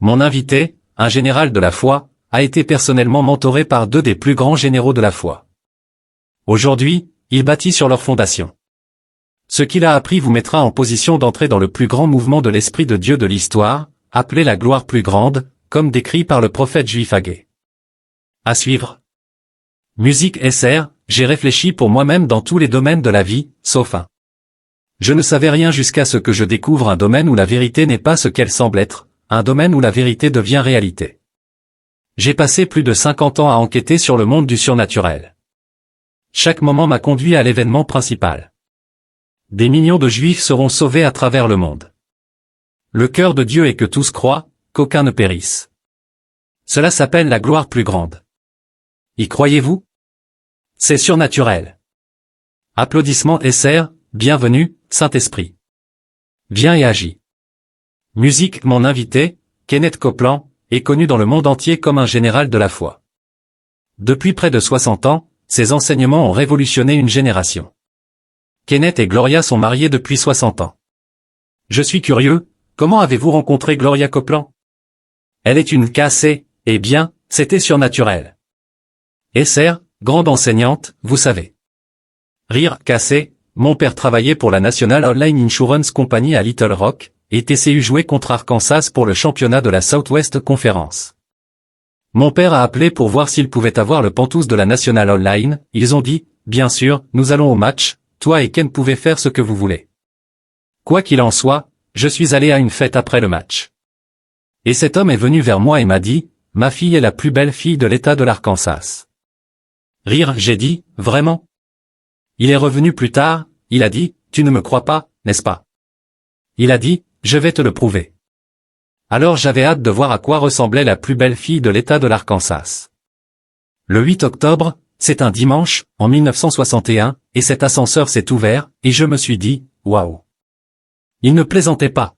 Mon invité, un général de la foi, a été personnellement mentoré par deux des plus grands généraux de la foi. Aujourd'hui, il bâtit sur leur fondation. Ce qu'il a appris vous mettra en position d'entrer dans le plus grand mouvement de l'Esprit de Dieu de l'histoire, appelé la gloire plus grande, comme décrit par le prophète juif Agé. À suivre. Musique SR, j'ai réfléchi pour moi-même dans tous les domaines de la vie, sauf un. Je ne savais rien jusqu'à ce que je découvre un domaine où la vérité n'est pas ce qu'elle semble être, un domaine où la vérité devient réalité. J'ai passé plus de 50 ans à enquêter sur le monde du surnaturel. Chaque moment m'a conduit à l'événement principal. Des millions de Juifs seront sauvés à travers le monde. Le cœur de Dieu est que tous croient, qu'aucun ne périsse. Cela s'appelle la gloire plus grande. Y croyez-vous? C'est surnaturel. Applaudissements SR, bienvenue, Saint-Esprit. Viens et agis. Musique, mon invité, Kenneth Copeland, est connu dans le monde entier comme un général de la foi. Depuis près de 60 ans, ses enseignements ont révolutionné une génération. Kenneth et Gloria sont mariés depuis 60 ans. Je suis curieux, comment avez-vous rencontré Gloria Copeland? Elle est une cassée, eh bien, c'était surnaturel. SR, grande enseignante, vous savez. Rire, cassé, mon père travaillait pour la National Online Insurance Company à Little Rock, et TCU jouait contre Arkansas pour le championnat de la Southwest Conference. Mon père a appelé pour voir s'il pouvait avoir le pantouse de la National Online, ils ont dit, bien sûr, nous allons au match, toi et Ken pouvez faire ce que vous voulez. Quoi qu'il en soit, je suis allé à une fête après le match. Et cet homme est venu vers moi et m'a dit, ma fille est la plus belle fille de l'État de l'Arkansas. Rire, j'ai dit, vraiment? Il est revenu plus tard, il a dit, tu ne me crois pas, n'est-ce pas? Il a dit, je vais te le prouver. Alors j'avais hâte de voir à quoi ressemblait la plus belle fille de l'État de l'Arkansas. Le 8 octobre, c'est un dimanche, en 1961, et cet ascenseur s'est ouvert, et je me suis dit, waouh. Il ne plaisantait pas.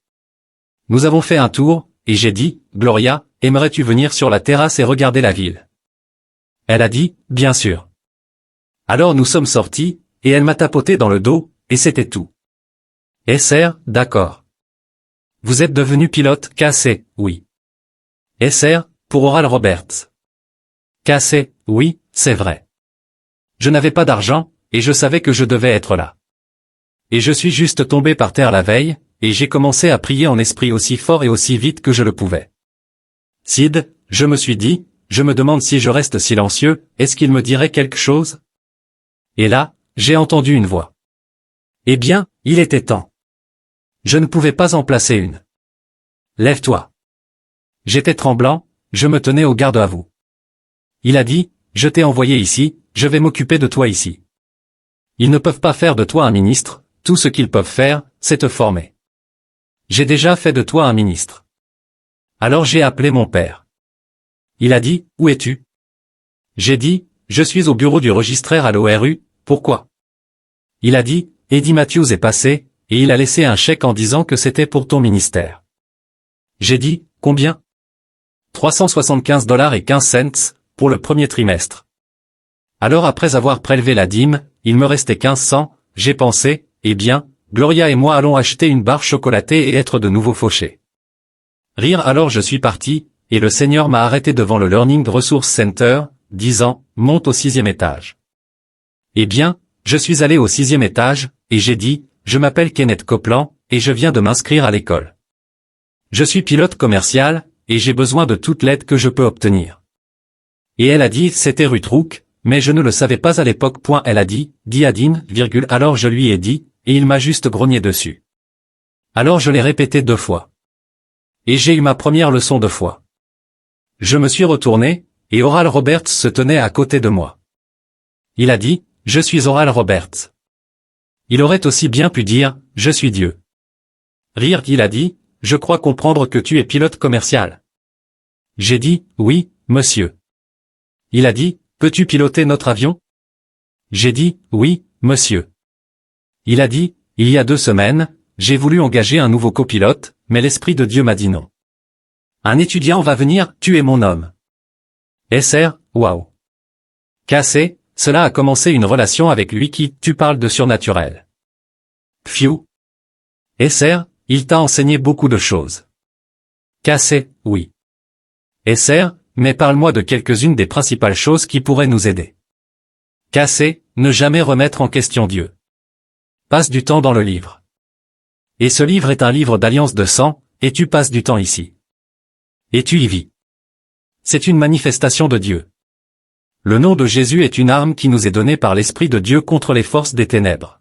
Nous avons fait un tour, et j'ai dit, Gloria, aimerais-tu venir sur la terrasse et regarder la ville? Elle a dit, bien sûr. Alors nous sommes sortis, et elle m'a tapoté dans le dos, et c'était tout. SR, d'accord. Vous êtes devenu pilote, cassé, oui. SR, pour Oral Roberts. Cassé, oui, c'est vrai. Je n'avais pas d'argent, et je savais que je devais être là. Et je suis juste tombé par terre la veille, et j'ai commencé à prier en esprit aussi fort et aussi vite que je le pouvais. Sid, je me suis dit, je me demande si je reste silencieux, est-ce qu'il me dirait quelque chose? Et là, j'ai entendu une voix. Eh bien, il était temps. Je ne pouvais pas en placer une. Lève-toi. J'étais tremblant, je me tenais au garde à vous. Il a dit, je t'ai envoyé ici, je vais m'occuper de toi ici. Ils ne peuvent pas faire de toi un ministre, tout ce qu'ils peuvent faire, c'est te former. J'ai déjà fait de toi un ministre. Alors j'ai appelé mon père. Il a dit, où es-tu? J'ai dit, je suis au bureau du registraire à l'ORU, pourquoi? Il a dit, Eddie Matthews est passé, et il a laissé un chèque en disant que c'était pour ton ministère. J'ai dit, combien? 375 $ et 15 cents, pour le premier trimestre. Alors après avoir prélevé la dîme, il me restait 1500, j'ai pensé, eh bien, Gloria et moi allons acheter une barre chocolatée et être de nouveau fauchés. Rire, alors je suis parti, et le Seigneur m'a arrêté devant le Learning Resource Center, disant, monte au 6e étage. Eh bien, je suis allé au 6e étage, et j'ai dit, je m'appelle Kenneth Copeland, et je viens de m'inscrire à l'école. Je suis pilote commercial, et j'ai besoin de toute l'aide que je peux obtenir. Et elle a dit, c'était rue Trouc, mais je ne le savais pas à l'époque. Elle a dit, Adine, alors je lui ai dit, et il m'a juste grogné dessus. Alors je l'ai répété 2 fois. Et j'ai eu ma première leçon de foi. Je me suis retourné, et Oral Roberts se tenait à côté de moi. Il a dit, je suis Oral Roberts. Il aurait aussi bien pu dire, je suis Dieu. Rire, il a dit, je crois comprendre que tu es pilote commercial. J'ai dit, oui, monsieur. Il a dit, peux-tu piloter notre avion? J'ai dit, oui, monsieur. Il a dit, il y a 2 semaines, j'ai voulu engager un nouveau copilote, mais l'Esprit de Dieu m'a dit non. Un étudiant va venir, tu es mon homme. SR, waouh. Cassé, cela a commencé une relation avec lui qui, tu parles de surnaturel. Pfiou. SR, il t'a enseigné beaucoup de choses. Cassé, oui. Esser, mais parle-moi de quelques-unes des principales choses qui pourraient nous aider. Casser, ne jamais remettre en question Dieu. Passe du temps dans le livre. Et ce livre est un livre d'alliance de sang, et tu passes du temps ici. Et tu y vis. C'est une manifestation de Dieu. Le nom de Jésus est une arme qui nous est donnée par l'Esprit de Dieu contre les forces des ténèbres.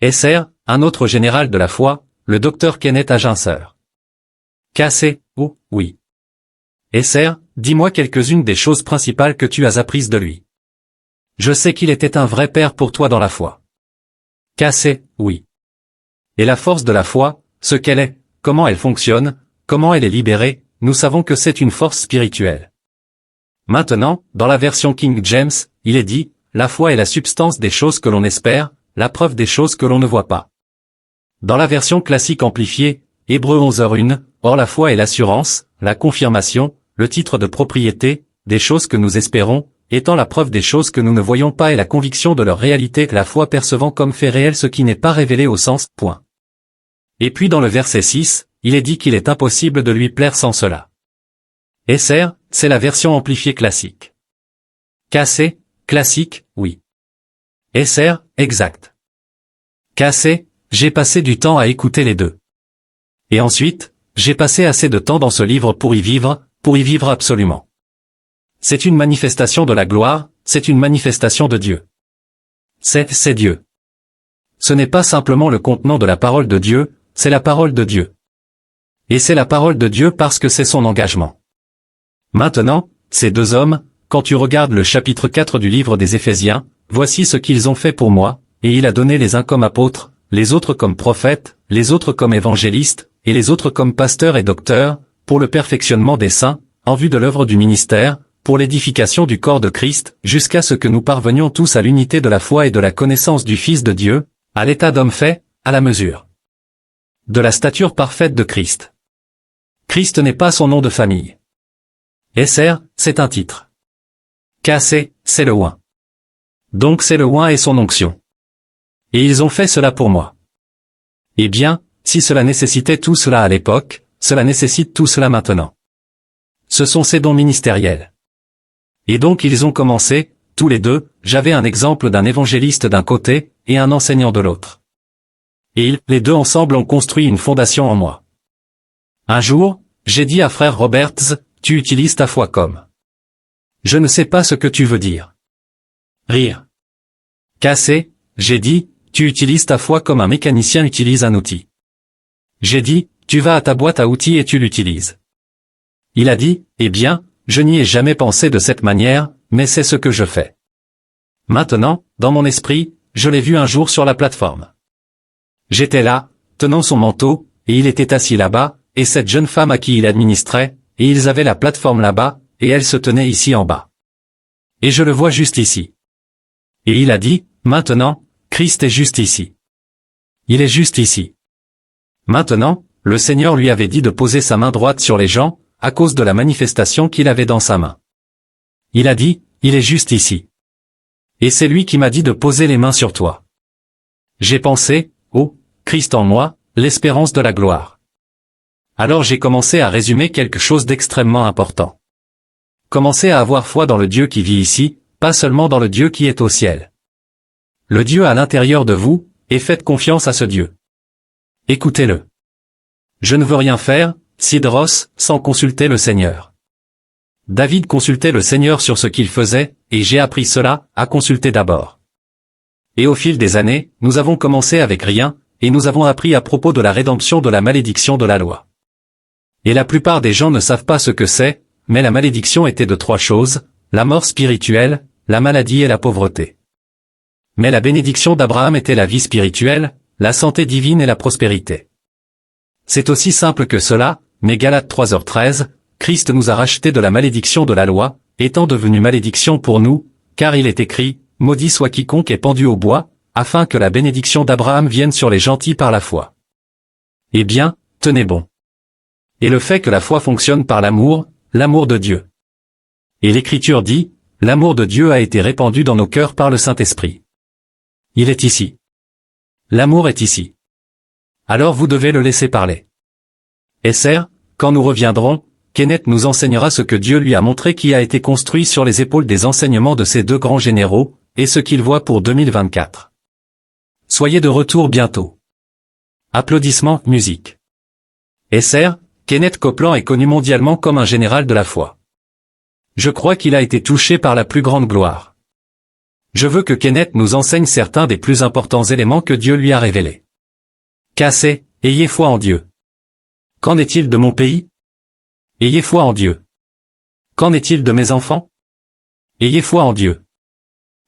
Esser, un autre général de la foi, le docteur Kenneth Aginser. Casser, oui. Esser, dis-moi quelques-unes des choses principales que tu as apprises de lui. Je sais qu'il était un vrai père pour toi dans la foi. Casser, oui. Et la force de la foi, ce qu'elle est, comment elle fonctionne, comment elle est libérée, nous savons que c'est une force spirituelle. Maintenant, dans la version King James, il est dit, la foi est la substance des choses que l'on espère, la preuve des choses que l'on ne voit pas. Dans la version classique amplifiée, Hébreux 11h1, or la foi est l'assurance, la confirmation, le titre de propriété, des choses que nous espérons, étant la preuve des choses que nous ne voyons pas et la conviction de leur réalité, la foi percevant comme fait réel ce qui n'est pas révélé au sens, point. Et puis dans le verset 6, il est dit qu'il est impossible de lui plaire sans cela. Esser, c'est la version amplifiée classique. Casser, classique, oui. Esser, exact. Casser, j'ai passé du temps à écouter les deux. Et ensuite, j'ai passé assez de temps dans ce livre pour y vivre absolument. C'est une manifestation de la gloire, c'est une manifestation de Dieu. C'est Dieu. Ce n'est pas simplement le contenant de la parole de Dieu, c'est la parole de Dieu. Et c'est la parole de Dieu parce que c'est son engagement. Maintenant, ces deux hommes, quand tu regardes le chapitre 4 du livre des Éphésiens, voici ce qu'ils ont fait pour moi, et il a donné les uns comme apôtres, les autres comme prophètes, les autres comme évangélistes, et les autres comme pasteurs et docteurs, pour le perfectionnement des saints, en vue de l'œuvre du ministère, pour l'édification du corps de Christ, jusqu'à ce que nous parvenions tous à l'unité de la foi et de la connaissance du Fils de Dieu, à l'état d'homme fait, à la mesure de la stature parfaite de Christ. Christ n'est pas son nom de famille. Esser, c'est un titre. Casser, c'est le oint. Donc c'est le oint et son onction. Et ils ont fait cela pour moi. Eh bien, si cela nécessitait tout cela à l'époque, cela nécessite tout cela maintenant. Ce sont ces dons ministériels. Et donc ils ont commencé, tous les deux, j'avais un exemple d'un évangéliste d'un côté, et un enseignant de l'autre. Et les deux ensemble ont construit une fondation en moi. Un jour, j'ai dit à frère Roberts, tu utilises ta foi comme. Je ne sais pas ce que tu veux dire. Rire. Casser, j'ai dit, tu utilises ta foi comme un mécanicien utilise un outil. J'ai dit, tu vas à ta boîte à outils et tu l'utilises. Il a dit, eh bien, je n'y ai jamais pensé de cette manière, mais c'est ce que je fais. Maintenant, dans mon esprit, je l'ai vu un jour sur la plateforme. J'étais là, tenant son manteau, et il était assis là-bas, et cette jeune femme à qui il administrait, et ils avaient la plateforme là-bas, et elle se tenait ici en bas. Et je le vois juste ici. Et il a dit, maintenant, Christ est juste ici. Il est juste ici. Maintenant, le Seigneur lui avait dit de poser sa main droite sur les gens, à cause de la manifestation qu'il avait dans sa main. Il a dit, il est juste ici. Et c'est lui qui m'a dit de poser les mains sur toi. J'ai pensé, oh, Christ en moi, l'espérance de la gloire. Alors j'ai commencé à résumer quelque chose d'extrêmement important. Commencez à avoir foi dans le Dieu qui vit ici, pas seulement dans le Dieu qui est au ciel. Le Dieu à l'intérieur de vous, et faites confiance à ce Dieu. Écoutez-le. Je ne veux rien faire, Sidros, sans consulter le Seigneur. David consultait le Seigneur sur ce qu'il faisait, et j'ai appris cela, à consulter d'abord. Et au fil des années, nous avons commencé avec rien, et nous avons appris à propos de la rédemption de la malédiction de la loi. Et la plupart des gens ne savent pas ce que c'est, mais la malédiction était de trois choses, la mort spirituelle, la maladie et la pauvreté. Mais la bénédiction d'Abraham était la vie spirituelle, la santé divine et la prospérité. C'est aussi simple que cela, mais Galates 3h13, Christ nous a rachetés de la malédiction de la loi, étant devenu malédiction pour nous, car il est écrit, maudit soit quiconque est pendu au bois, afin que la bénédiction d'Abraham vienne sur les gentils par la foi. Eh bien, tenez bon. Et le fait que la foi fonctionne par l'amour de Dieu. Et l'Écriture dit, l'amour de Dieu a été répandu dans nos cœurs par le Saint-Esprit. Il est ici. L'amour est ici. Alors vous devez le laisser parler. Esser, quand nous reviendrons, Kenneth nous enseignera ce que Dieu lui a montré qui a été construit sur les épaules des enseignements de ces deux grands généraux, et ce qu'il voit pour 2024. Soyez de retour bientôt. Applaudissements, musique. SR, Kenneth Copeland est connu mondialement comme un général de la foi. Je crois qu'il a été touché par la plus grande gloire. Je veux que Kenneth nous enseigne certains des plus importants éléments que Dieu lui a révélés. Cassez, ayez foi en Dieu. Qu'en est-il de mon pays? Ayez foi en Dieu. Qu'en est-il de mes enfants? Ayez foi en Dieu.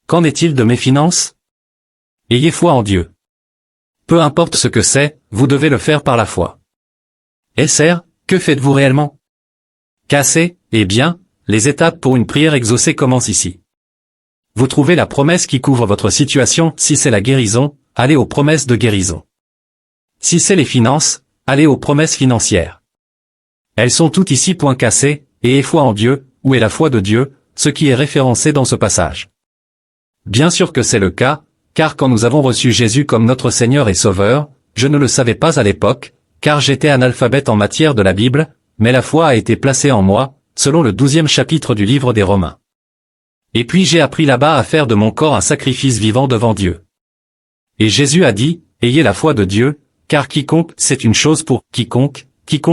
Qu'en est-il de mes finances? Ayez foi en Dieu. Peu importe ce que c'est, vous devez le faire par la foi. SR, que faites-vous réellement? Cassez, eh bien, les étapes pour une prière exaucée commencent ici. Vous trouvez la promesse qui couvre votre situation, si c'est la guérison, allez aux promesses de guérison. Si c'est les finances, allez aux promesses financières. Elles sont toutes ici. Cassé, et ayez foi en Dieu, où est la foi de Dieu, ce qui est référencé dans ce passage. Bien sûr que c'est le cas, car quand nous avons reçu Jésus comme notre Seigneur et Sauveur, je ne le savais pas à l'époque, car j'étais analphabète en matière de la Bible, mais la foi a été placée en moi, selon le 12e chapitre du livre des Romains. Et puis j'ai appris là-bas à faire de mon corps un sacrifice vivant devant Dieu. Et Jésus a dit, ayez la foi de Dieu, car quiconque, c'est une chose pour quiconque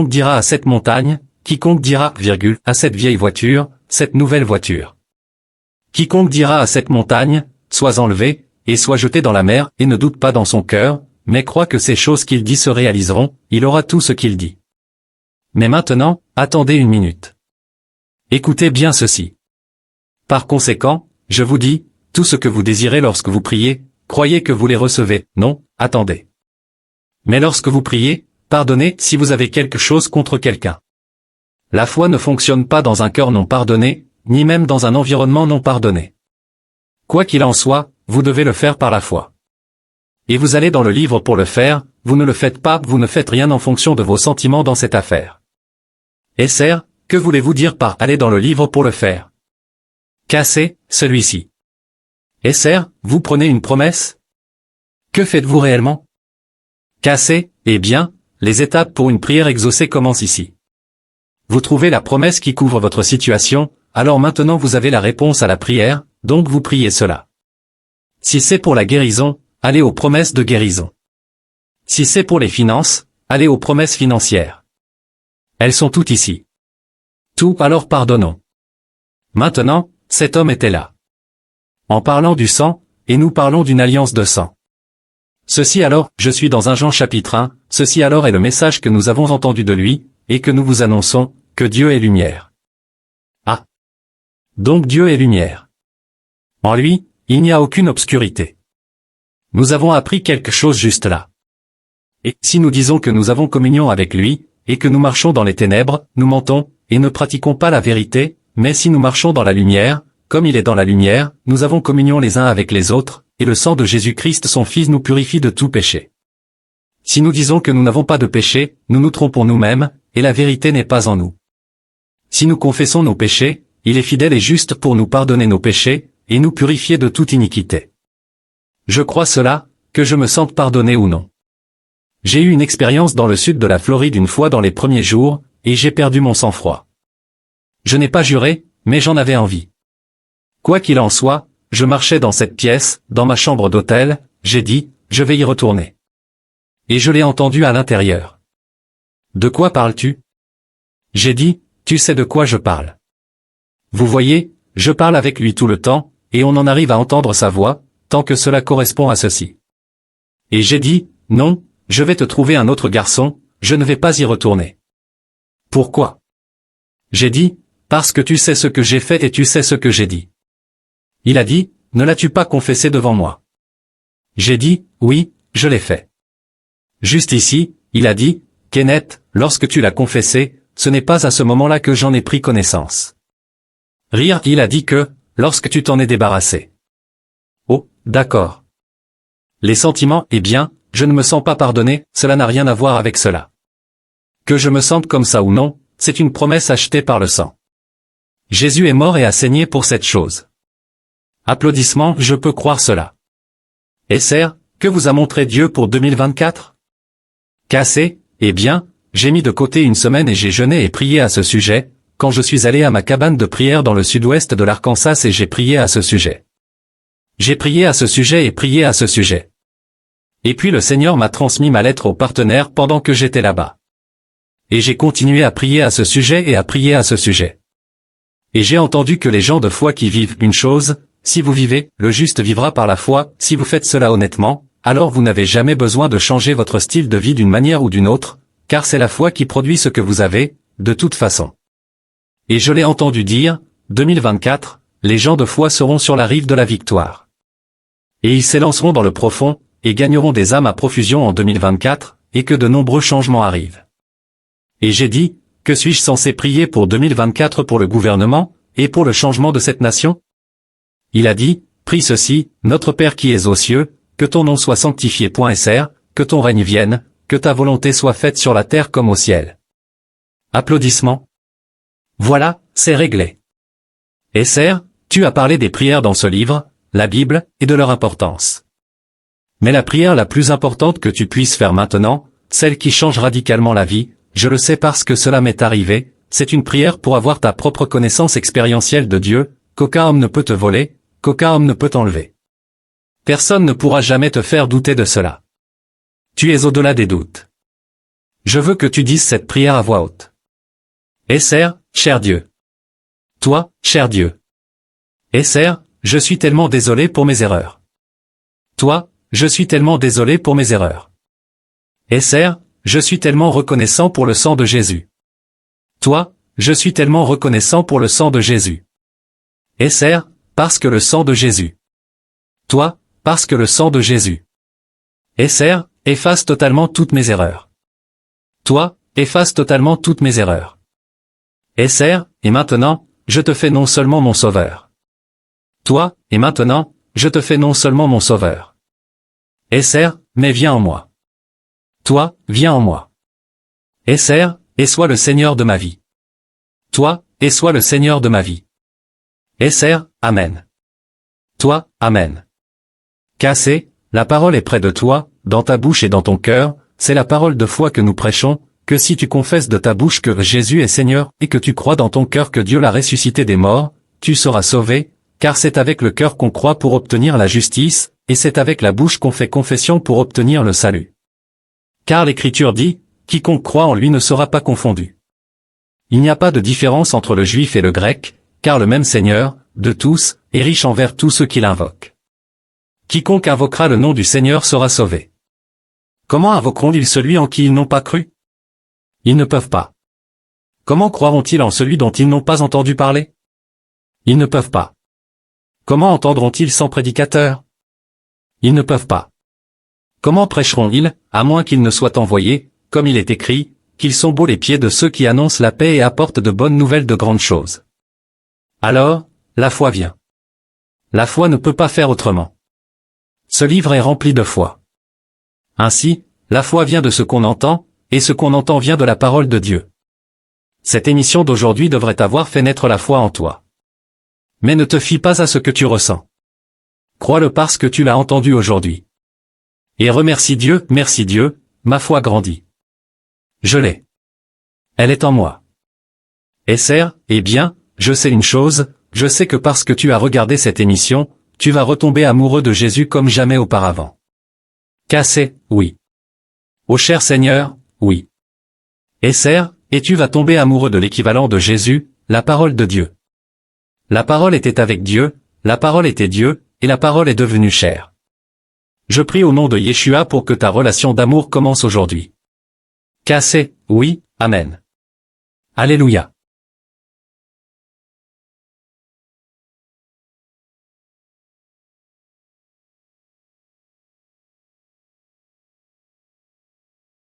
dira à cette montagne, quiconque dira, à cette vieille voiture, cette nouvelle voiture. Quiconque dira à cette montagne, sois enlevé, et sois jeté dans la mer, et ne doute pas dans son cœur, mais croit que ces choses qu'il dit se réaliseront, il aura tout ce qu'il dit. Mais maintenant, attendez une minute. Écoutez bien ceci. Par conséquent, je vous dis, tout ce que vous désirez lorsque vous priez, croyez que vous les recevez, non, attendez. Mais lorsque vous priez, pardonnez si vous avez quelque chose contre quelqu'un. La foi ne fonctionne pas dans un cœur non pardonné, ni même dans un environnement non pardonné. Quoi qu'il en soit, vous devez le faire par la foi. Et vous allez dans le livre pour le faire, vous ne le faites pas, vous ne faites rien en fonction de vos sentiments dans cette affaire. SR, que voulez-vous dire par aller dans le livre pour le faire? Cassez, celui-ci. SR, vous prenez une promesse? Que faites-vous réellement? Cassez, eh bien, les étapes pour une prière exaucée commencent ici. Vous trouvez la promesse qui couvre votre situation, alors maintenant vous avez la réponse à la prière, donc vous priez cela. Si c'est pour la guérison, allez aux promesses de guérison. Si c'est pour les finances, allez aux promesses financières. Elles sont toutes ici. Tout, alors pardonnons. Maintenant, cet homme était là. En parlant du sang, et nous parlons d'une alliance de sang. Ceci alors, je suis dans 1 Jean chapitre 1, ceci alors est le message que nous avons entendu de lui, et que nous vous annonçons, que Dieu est lumière. Ah. Donc Dieu est lumière. En lui, il n'y a aucune obscurité. Nous avons appris quelque chose juste là. Et si nous disons que nous avons communion avec lui, et que nous marchons dans les ténèbres, nous mentons, et ne pratiquons pas la vérité, mais si nous marchons dans la lumière, comme il est dans la lumière, nous avons communion les uns avec les autres, et le sang de Jésus-Christ son Fils nous purifie de tout péché. Si nous disons que nous n'avons pas de péché, nous nous trompons nous-mêmes, et la vérité n'est pas en nous. Si nous confessons nos péchés, il est fidèle et juste pour nous pardonner nos péchés, et nous purifier de toute iniquité. Je crois cela, que je me sente pardonné ou non. J'ai eu une expérience dans le sud de la Floride une fois dans les premiers jours, et j'ai perdu mon sang-froid. Je n'ai pas juré, mais j'en avais envie. Quoi qu'il en soit, je marchais dans cette pièce, dans ma chambre d'hôtel, j'ai dit, je vais y retourner. Et je l'ai entendu à l'intérieur. De quoi parles-tu? J'ai dit, tu sais de quoi je parle. Vous voyez, je parle avec lui tout le temps, et on en arrive à entendre sa voix, tant que cela correspond à ceci. Et j'ai dit, non, je vais te trouver un autre garçon, je ne vais pas y retourner. Pourquoi? J'ai dit, parce que tu sais ce que j'ai fait et tu sais ce que j'ai dit. Il a dit, ne l'as-tu pas confessé devant moi? J'ai dit, oui, je l'ai fait. Juste ici, il a dit, Kenneth, lorsque tu l'as confessé, ce n'est pas à ce moment-là que j'en ai pris connaissance. Rire, il a dit que, lorsque tu t'en es débarrassé. Oh, d'accord. Les sentiments, eh bien, je ne me sens pas pardonné, cela n'a rien à voir avec cela. Que je me sente comme ça ou non, c'est une promesse achetée par le sang. Jésus est mort et a saigné pour cette chose. Applaudissements, je peux croire cela. SR, que vous a montré Dieu pour 2024? Cassé, eh bien, j'ai mis de côté une semaine et j'ai jeûné et prié à ce sujet, quand je suis allé à ma cabane de prière dans le sud-ouest de l'Arkansas et j'ai prié à ce sujet. J'ai prié à ce sujet et prié à ce sujet. Et puis le Seigneur m'a transmis ma lettre au partenaire pendant que j'étais là-bas. Et j'ai continué à prier à ce sujet et à prier à ce sujet. Et j'ai entendu que les gens de foi qui vivent une chose, si vous vivez, le juste vivra par la foi, si vous faites cela honnêtement, alors vous n'avez jamais besoin de changer votre style de vie d'une manière ou d'une autre, car c'est la foi qui produit ce que vous avez, de toute façon. Et je l'ai entendu dire, 2024, les gens de foi seront sur la rive de la victoire. Et ils s'élanceront dans le profond, et gagneront des âmes à profusion en 2024, et que de nombreux changements arrivent. Et j'ai dit, que suis-je censé prier pour 2024 pour le gouvernement, et pour le changement de cette nation? Il a dit, prie ceci, notre Père qui es aux cieux, que ton nom soit sanctifié. Sr, que ton règne vienne, que ta volonté soit faite sur la terre comme au ciel. Applaudissements. Voilà, c'est réglé. Et Sr, tu as parlé des prières dans ce livre, la Bible, et de leur importance. Mais la prière la plus importante que tu puisses faire maintenant, celle qui change radicalement la vie, je le sais parce que cela m'est arrivé, c'est une prière pour avoir ta propre connaissance expérientielle de Dieu, qu'aucun homme ne peut te voler, qu'aucun homme ne peut t'enlever. Personne ne pourra jamais te faire douter de cela. Tu es au-delà des doutes. Je veux que tu dises cette prière à voix haute. Et Sr, cher Dieu. Toi, cher Dieu. Et Sr, je suis tellement désolé pour mes erreurs. Toi, je suis tellement désolé pour mes erreurs. Et Sr, je suis tellement reconnaissant pour le sang de Jésus. Toi, je suis tellement reconnaissant pour le sang de Jésus. Et Sr, parce que le sang de Jésus. Toi, parce que le sang de Jésus. Et Sr, efface totalement toutes mes erreurs. Toi, efface totalement toutes mes erreurs. Et Sr, et maintenant, je te fais non seulement mon sauveur. Toi, et maintenant, je te fais non seulement mon sauveur. Et Sr, mais viens en moi. Toi, viens en moi. Et Sr, et sois le Seigneur de ma vie. Toi, et sois le Seigneur de ma vie. Et Sr, Amen. Toi, Amen. Cassé, la parole est près de toi, dans ta bouche et dans ton cœur, c'est la parole de foi que nous prêchons, que si tu confesses de ta bouche que Jésus est Seigneur, et que tu crois dans ton cœur que Dieu l'a ressuscité des morts, tu seras sauvé, car c'est avec le cœur qu'on croit pour obtenir la justice, et c'est avec la bouche qu'on fait confession pour obtenir le salut. Car l'Écriture dit, quiconque croit en lui ne sera pas confondu. Il n'y a pas de différence entre le juif et le grec, car le même Seigneur, de tous, est riche envers tous ceux qui l'invoquent. Quiconque invoquera le nom du Seigneur sera sauvé. Comment invoqueront-ils celui en qui ils n'ont pas cru? Ils ne peuvent pas. Comment croiront-ils en celui dont ils n'ont pas entendu parler? Ils ne peuvent pas. Comment entendront-ils sans prédicateur? Ils ne peuvent pas. Comment prêcheront-ils, à moins qu'ils ne soient envoyés, comme il est écrit, qu'ils sont beaux les pieds de ceux qui annoncent la paix et apportent de bonnes nouvelles de grandes choses. Alors, la foi vient. La foi ne peut pas faire autrement. Ce livre est rempli de foi. Ainsi, la foi vient de ce qu'on entend, et ce qu'on entend vient de la parole de Dieu. Cette émission d'aujourd'hui devrait avoir fait naître la foi en toi. Mais ne te fie pas à ce que tu ressens. Crois-le parce que tu l'as entendu aujourd'hui. Et remercie Dieu, merci Dieu, ma foi grandit. Je l'ai. Elle est en moi. Et Sr, eh bien, je sais une chose, je sais que parce que tu as regardé cette émission, tu vas retomber amoureux de Jésus comme jamais auparavant. Cassé, oui. Ô cher Seigneur, oui. Et Sr, et tu vas tomber amoureux de l'équivalent de Jésus, la parole de Dieu. La parole était avec Dieu, la parole était Dieu, et la parole est devenue chair. Je prie au nom de Yeshua pour que ta relation d'amour commence aujourd'hui. Cassé, oui, Amen. Alléluia.